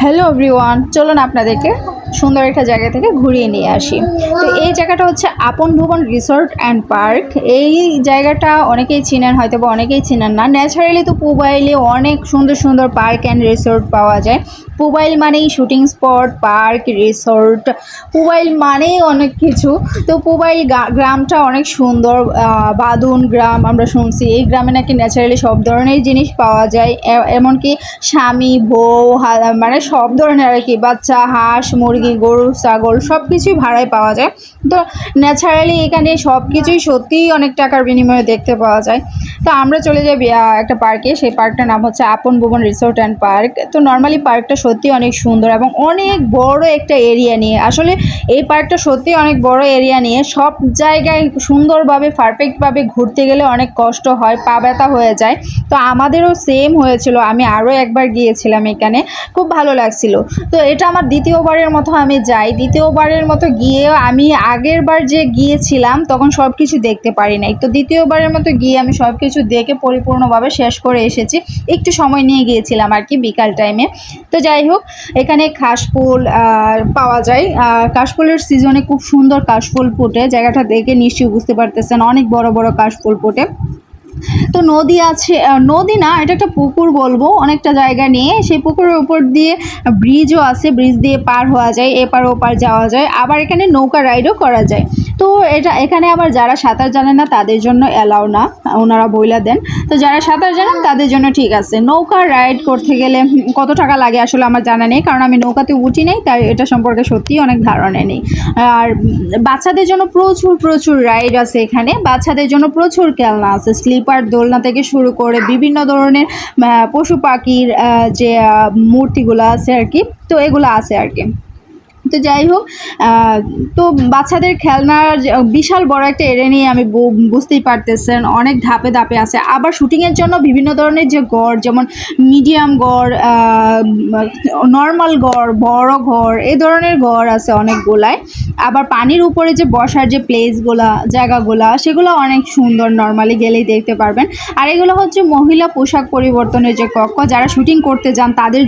Hello everyone, চলুন আপনাদেরকে সুন্দর একটা জায়গা থেকে ঘুরিয়ে নিয়ে আসি। তো এই জায়গাটা হচ্ছে আপন ভুবন রিসোর্ট অ্যান্ড পার্ক। এই জায়গাটা অনেকেই চিনেন, হয়তো বা অনেকেই চিনেন না। ন্যাচারালি তো পুবাইলে অনেক সুন্দর সুন্দর পার্ক অ্যান্ড রিসোর্ট পাওয়া যায়। পুবাইল মানেই shooting spot, park, resort. Pubail মানেই অনেক কিছু। তো পুবাইল গ্রামটা অনেক সুন্দর। বাদুন গ্রাম আমরা শুনছি, এই গ্রামে নাকি ন্যাচারালি সব ধরনের জিনিস পাওয়া যায়। এমনকি স্বামী বউ মানে সব ধরনের আর কি, বাচ্চা, হাঁস মুরগি, গরু ছাগল সব কিছুই ভাড়ায় পাওয়া যায়। তো ন্যাচারালি এখানে সব কিছুই সত্যিই অনেক টাকার বিনিময়ে দেখতে পাওয়া যায়। তো আমরা চলে যাই একটা পার্কে। সেই পার্কটার নাম হচ্ছে আপন ভুবন রিসোর্ট অ্যান্ড পার্ক। তো নর্মালি পার্কটা সত্যি অনেক সুন্দর এবং অনেক বড় একটা এরিয়া নিয়ে। আসলে এই পার্কটা সত্যি অনেক বড় এরিয়া নিয়ে, সব জায়গায় সুন্দরভাবে পারফেক্টভাবে ঘুরতে গেলে অনেক কষ্ট হয়, পা ব্যথা হয়ে যায়। তো আমাদেরও সেম হয়েছিল, আমি আরও একবার গিয়েছিলাম এখানে, খুব ভালো লাগছিল। তো এটা আমার দ্বিতীয়বারের মতো আমি যাই। দ্বিতীয়বারের মতো গিয়ে আমি আগের বার যে গিয়েছিলাম তখন সব কিছু দেখতে পারি নাই। তো দ্বিতীয়বারের মতো গিয়ে আমি সব কিছু দেখে পরিপূর্ণভাবে শেষ করে এসেছি। একটু সময় নিয়ে গিয়েছিলাম আর কি, বিকাল টাইমে। তো যাই হোক, এখানে কাশফুল পাওয়া যায়। কাশফুলের সিজনে খুব সুন্দর কাশফুল ফোটে। জায়গাটা দেখে নিশ্চয়ই বুঝতে পারতেছেন, অনেক বড় বড় কাশফুল ফোটে। তো নদী আছে, নদী না, এটা একটা পুকুর বলবো, অনেকটা জায়গা নিয়ে। সেই পুকুরের উপর দিয়ে ব্রিজও আছে, ব্রিজ দিয়ে পার হওয়া যায়, এপার ওপার যাওয়া যায়। আবার এখানে নৌকা রাইডও করা যায়। তো এখানে আবার যারা সাঁতার জানে না তাদের জন্য অ্যালাউ না, ওনারা বইলা দেন। তো যারা সাঁতার জানেন তাদের জন্য ঠিক আছে। নৌকা রাইড করতে গেলে কত টাকা লাগে আসলে আমার জানা নেই, কারণ আমি নৌকাতে উঠি নাই, তাই এটা সম্পর্কে সত্যিই অনেক ধারণা নেই। আর বাচ্চাদের জন্য প্রচুর প্রচুর রাইড আছে এখানে। বাচ্চাদের জন্য প্রচুর খেলনা আছে, স্লিপার দোলনা থেকে শুরু করে বিভিন্ন ধরনের পশু পাখির যে মূর্তিগুলো আছে আর কি, তো এগুলো আছে আর কি। তো যাই হোক, তো বাচ্চাদের খেলনার বিশাল বড় একটা এরিয়া নিয়ে আমি বুঝতেই পারতেছেন, অনেক ধাপে ধাপে আছে। আবার শুটিংয়ের জন্য বিভিন্ন ধরনের যে ঘর, যেমন মিডিয়াম ঘর, নর্মাল ঘর, বড় ঘর, এই ধরনের ঘর আছে অনেকগুলাই। আবার পানির উপরে যে বসার যে প্লেসগুলা, জায়গাগুলা, সেগুলো অনেক সুন্দর, নর্মালি গেলেই দেখতে পারবেন। আর এগুলো হচ্ছে মহিলা পোশাক পরিবর্তনের যে কক্ষ। যারা শুটিং করতে যান তাদের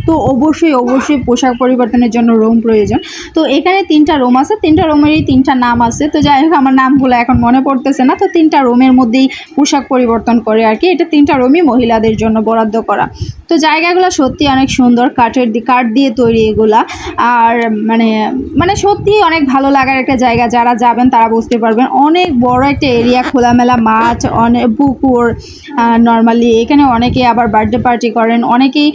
তো অবশ্যই পোশাক পরিবর্তনের জন্য রুম প্রয়োজন। তো এখানে 3টা রুম আছে, 3টা রুমেরই 3টা নাম আছে। তো যাই হোক, আমার নামগুলো এখন মনে পড়তেছে না। তো 3টা রুমের মধ্যেই পোশাক পরিবর্তন করে আর কি। এটা 3টা রুমই মহিলাদের জন্য বরাদ্দ করা। তো জায়গাগুলো সত্যি অনেক সুন্দর, কাঠ দিয়ে তৈরি এগুলা। আর মানে মানে সত্যি অনেক ভালো লাগার একটা জায়গা। যারা যাবেন তারা বুঝতে পারবেন, অনেক বড় একটা এরিয়া, খোলামেলা মাঠ, অনেক পুকুর। নর্মালি এখানে অনেকে আবার বার্থডে পার্টি করেন, অনেকেই